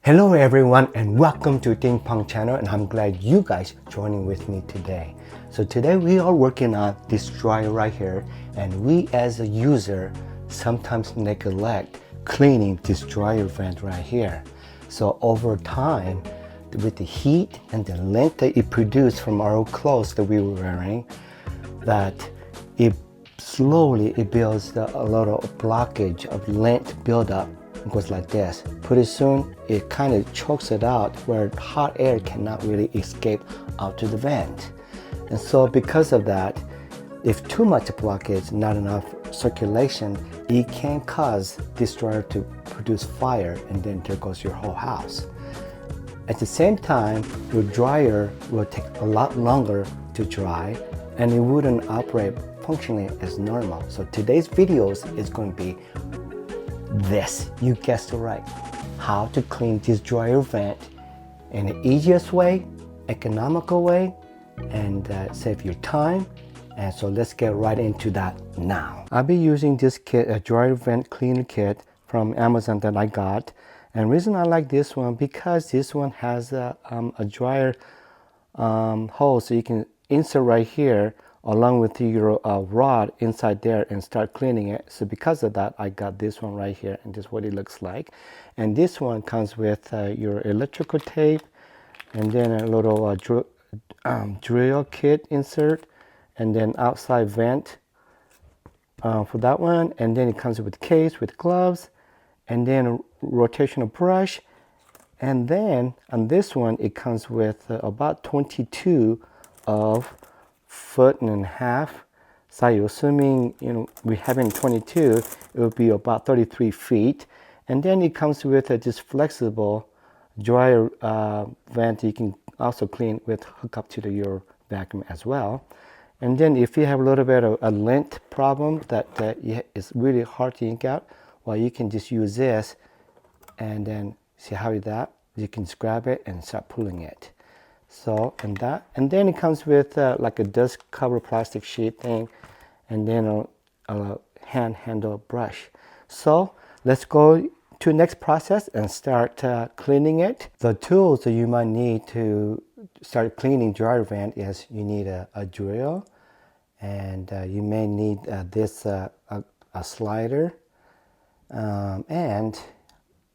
Hello everyone and welcome to Ding Pong channel, and I'm glad you guys joining with me today. So today we are working on this dryer right here, and we as a user sometimes neglect cleaning this dryer vent right here. So over time, with the heat and the lint that it produced from our clothes that we were wearing, that it slowly builds a lot of blockage of lint buildup. It goes like this. Pretty soon it kind of chokes it out where hot air cannot really escape out to the vent. And so because of that, if too much blockage, not enough circulation, it can cause this dryer to produce fire, and then there goes your whole house. At the same time, your dryer will take a lot longer to dry and it wouldn't operate functionally as normal. So today's videos is going to be this, you guessed it right, how to clean this dryer vent in the easiest way, economical way, and save your time. And so let's get right into that now. I'll be using this kit, a dryer vent cleaner kit from Amazon that I got. And the reason I like this one, because this one has a dryer hole, so you can insert right here along with your rod inside there and start cleaning it. So because of that, I got this one right here, and this is what it looks like. And this one comes with your electrical tape, and then a little drill kit insert, and then outside vent for that one. And then it comes with case with gloves, and then a rotational brush. And then on this one, it comes with about 22 of 1.5 feet. So you're assuming, we have in 22, it will be about 33 feet. And then it comes with this flexible dryer vent you can also clean with hook up to your vacuum as well. And then if you have a little bit of a lint problem that is really hard to ink out, well, you can just use this, and then see how you can just grab it and start pulling it. So, and then it comes with like a dust cover plastic sheet thing, and then a hand handle brush. So let's go to next process and start cleaning it. The tools that you might need to start cleaning dryer vent is you need a drill, and you may need this a slider, and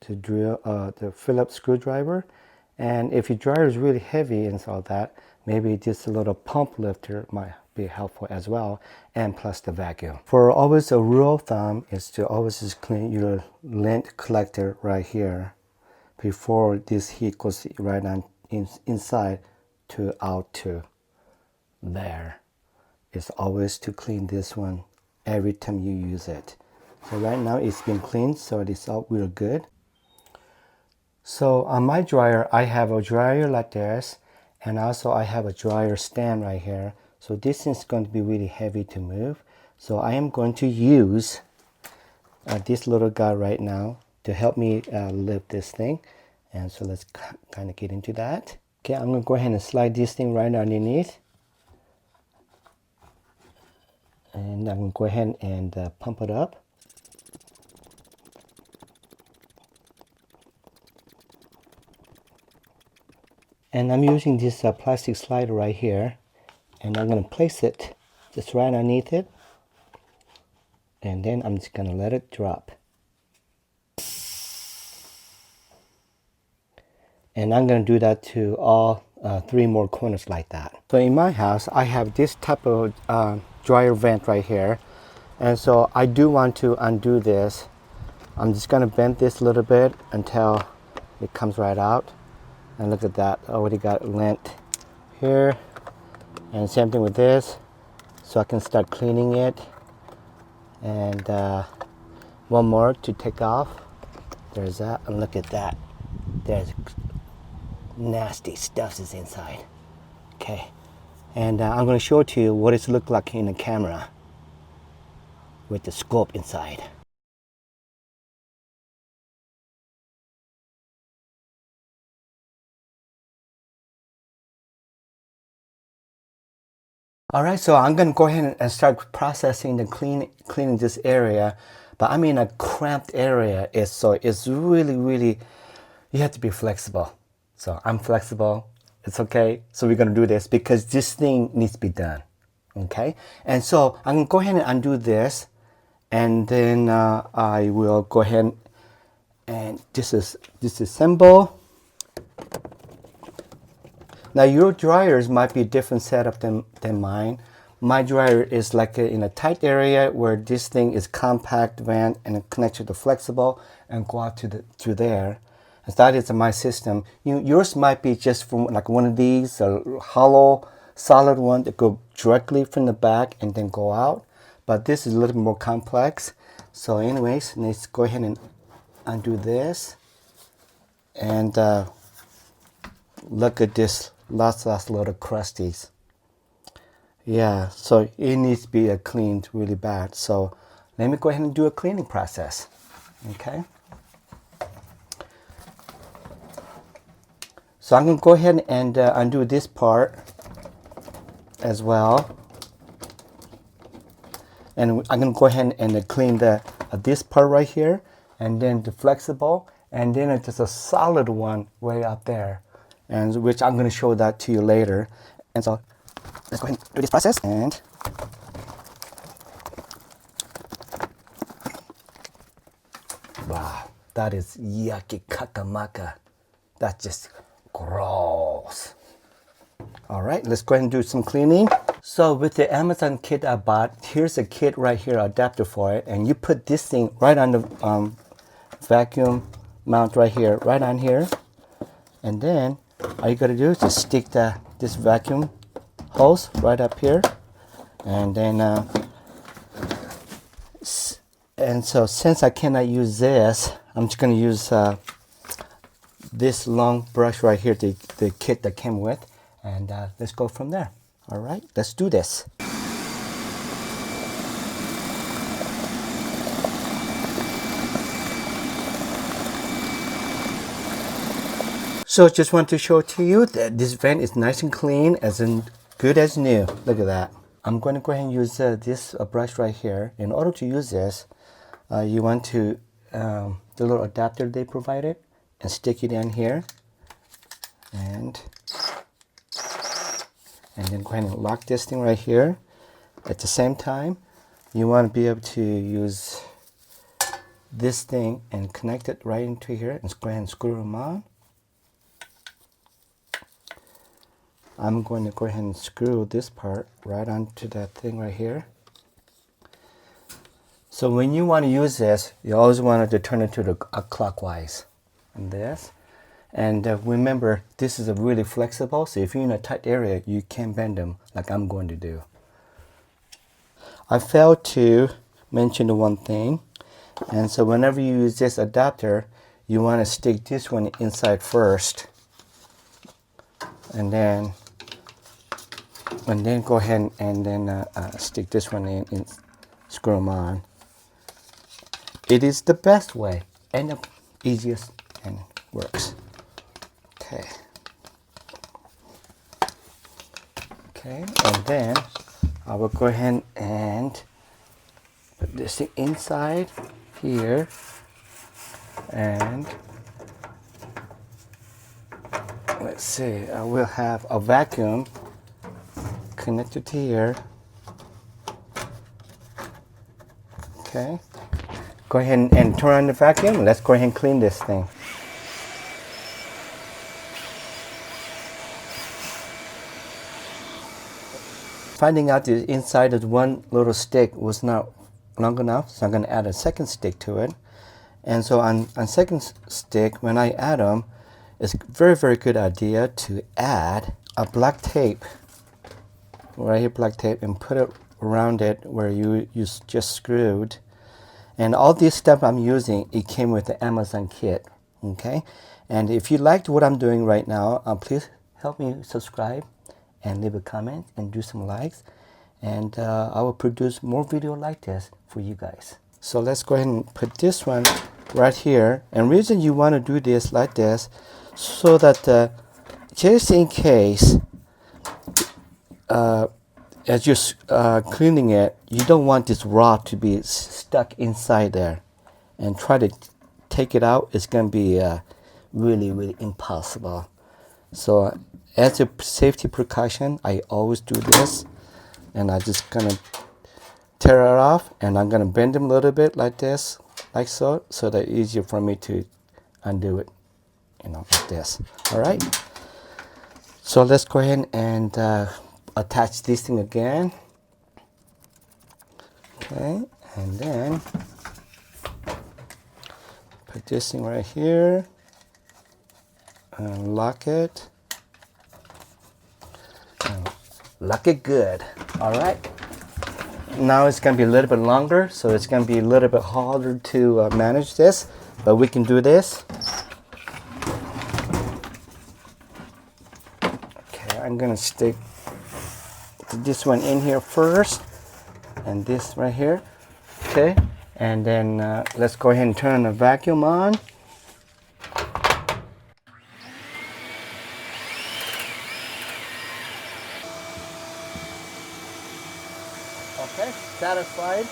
to drill the Phillips screwdriver. And if your dryer is really heavy and all that, maybe just a little pump lifter might be helpful as well, and plus the vacuum. For always a rule of thumb is to always just clean your lint collector right here before this heat goes right on inside to out to there. It's always to clean this one every time you use it. So right now it's been cleaned, so it is all real good. So on my dryer, I have a dryer like this, and also I have a dryer stand right here. So this is going to be really heavy to move. So I am going to use this little guy right now to help me lift this thing. And so let's kind of get into that. Okay, I'm going to go ahead and slide this thing right underneath. And I'm going to go ahead and pump it up. And I'm using this plastic slider right here, and I'm going to place it just right underneath it, and then I'm just going to let it drop. And I'm going to do that to all 3 more corners like that. So in my house, I have this type of dryer vent right here, and so I do want to undo this. I'm just going to bend this a little bit until it comes right out. And look at that, already got lint here. And same thing with this. So I can start cleaning it. And one more to take off. There's that, and look at that. There's nasty stuff is inside. Okay, and I'm going to show it to you what it looks like in the camera with the scope inside. Alright, so I'm going to go ahead and start processing the cleaning this area. But I'm in a cramped area, so it's really you have to be flexible. So I'm flexible. It's okay. So we're going to do this because this thing needs to be done. Okay. And so I'm going to go ahead and undo this. And then I will go ahead and disassemble. Now your dryers might be a different setup than mine. My dryer is like in a tight area where this thing is compact vent and it connects to the flexible and go out to there. And that is my system. Yours might be just from like one of these, a hollow, solid one that go directly from the back and then go out. But this is a little more complex. So anyways, let's go ahead and undo this. And look at this, lots little crusties. Yeah, so it needs to be cleaned really bad. So let me go ahead and do a cleaning process. Okay. So I'm going to go ahead and undo this part as well. And I'm going to go ahead and clean this part right here. And then the flexible. And then it's just a solid one way up there. And which I'm going to show that to you later. And so let's go ahead and do this process. And wow, that is yucky kakamaka. That's just gross. All right, let's go ahead and do some cleaning. So with the Amazon kit I bought, here's a kit right here, adapter for it. And you put this thing right on the vacuum mount right here, right on here. And then all you gotta do is just stick this vacuum hose right up here. And then, and so since I cannot use this, I'm just gonna use this long brush right here, the kit that came with. And let's go from there. All right, let's do this. So just want to show to you that this vent is nice and clean, as in good as new. Look at that. I'm going to go ahead and use this brush right here. In order to use this, you want to, the little adapter they provided, and stick it in here. And then go ahead and lock this thing right here. At the same time, you want to be able to use this thing and connect it right into here and go ahead and screw them on. I'm going to go ahead and screw this part right onto that thing right here. So when you want to use this, you always want to turn it to the clockwise. And this. And remember, this is a really flexible, so if you're in a tight area, you can bend them like I'm going to do. I failed to mention the one thing. And so whenever you use this adapter, you want to stick this one inside first. And then go ahead and then stick this one in and screw them on. It is the best way and the easiest and works. Okay. Okay, and then I will go ahead and put this thing inside here, and let's see, I will have a vacuum connected to here. Okay, go ahead and turn on the vacuum. Let's go ahead and clean this thing. Finding out the inside of one little stick was not long enough, so I'm going to add a second stick to it. And so on second stick, when I add them, it's a very good idea to add a black tape, right here, black tape, and put it around it where you just screwed. And all this stuff I'm using, it came with the Amazon kit. Okay, and if you liked what I'm doing right now, please help me subscribe and leave a comment and do some likes, and I will produce more video like this for you guys. So let's go ahead and put this one right here. And reason you want to do this like this, so that just in case as you're cleaning it, you don't want this rod to be stuck inside there, and try to take it out. It's going to be really impossible. So as a safety precaution, I always do this, and I just gonna tear it off, and I'm gonna bend them a little bit like this, like so that it's easier for me to undo it, like this. All right. So let's go ahead and attach this thing again. Okay, and then put this thing right here and lock it. And lock it good. All right. Now it's going to be a little bit longer, so it's going to be a little bit harder to manage this, but we can do this. Okay, I'm going to stick this one in here first, and this right here. Okay, and then let's go ahead and turn the vacuum on. Okay, satisfied.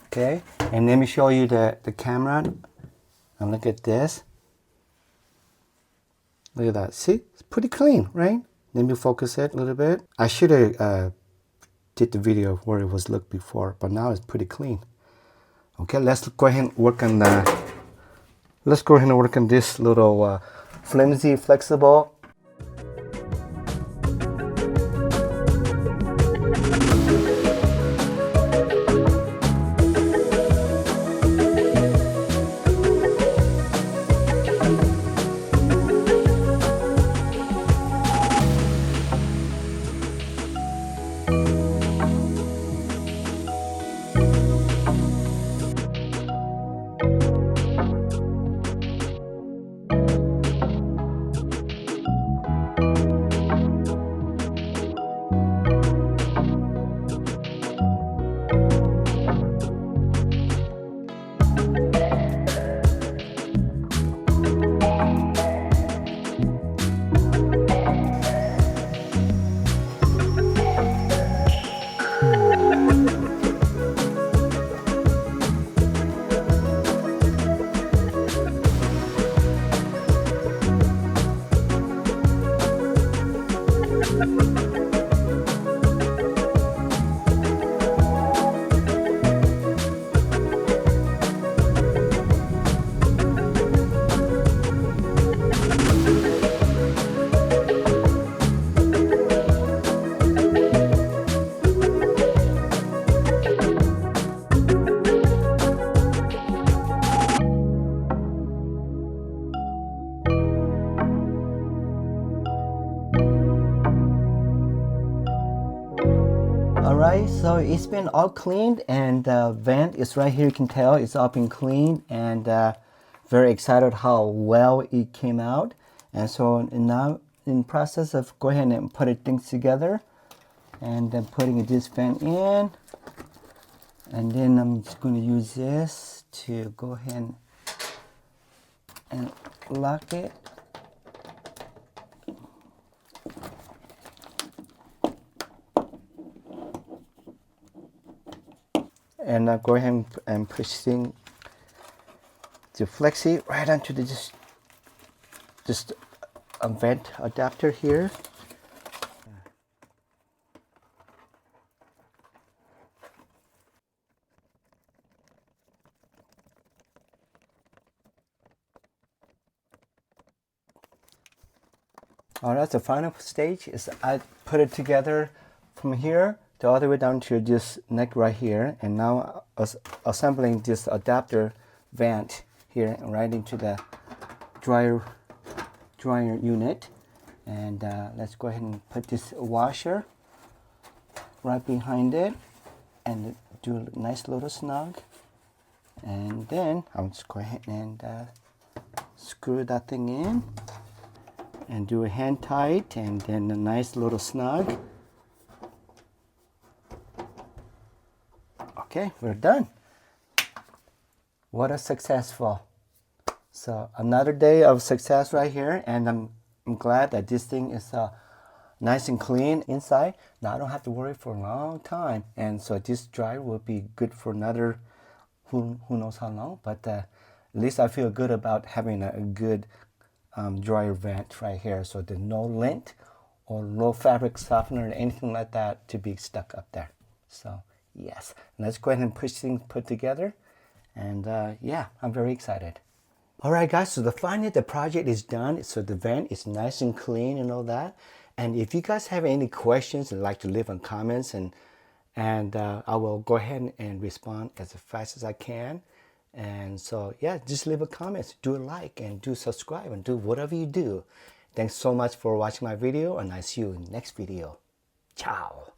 Okay, and let me show you the camera. And look at this. Look at that. See, it's pretty clean, right? Let me focus it a little bit. I should have did the video where it was looked before, but now it's pretty clean. Okay, let's go ahead and work on this little flimsy, flexible. Alright, so it's been all cleaned, and the vent is right here. You can tell it's all been cleaned, and very excited how well it came out. And so now in process of go ahead and putting things together, and then putting this vent in, and then I'm just going to use this to go ahead and lock it. And go ahead and pushing the flexi right onto the just a vent adapter here. All right, the final stage is I put it together from here the other way down to this neck right here, and now assembling this adapter vent here right into the dryer unit. And let's go ahead and put this washer right behind it and do a nice little snug. And then I'll just go ahead and screw that thing in and do a hand tight, and then a nice little snug. Okay, we're done. What a successful. So another day of success right here, and I'm glad that this thing is nice and clean inside. Now I don't have to worry for a long time. And so this dryer will be good for another who knows how long, but at least I feel good about having a good dryer vent right here, so there's no lint or low fabric softener or anything like that to be stuck up there. So yes, let's go ahead and push things put together, and yeah, I'm very excited. All right, guys, so finally the project is done. So the vent is nice and clean and all that. And if you guys have any questions and like to leave in comments, and I will go ahead and respond as fast as I can. And so yeah, just leave a comment, do a like, and do subscribe, and do whatever you do. Thanks so much for watching my video, and I see you in the next video. Ciao.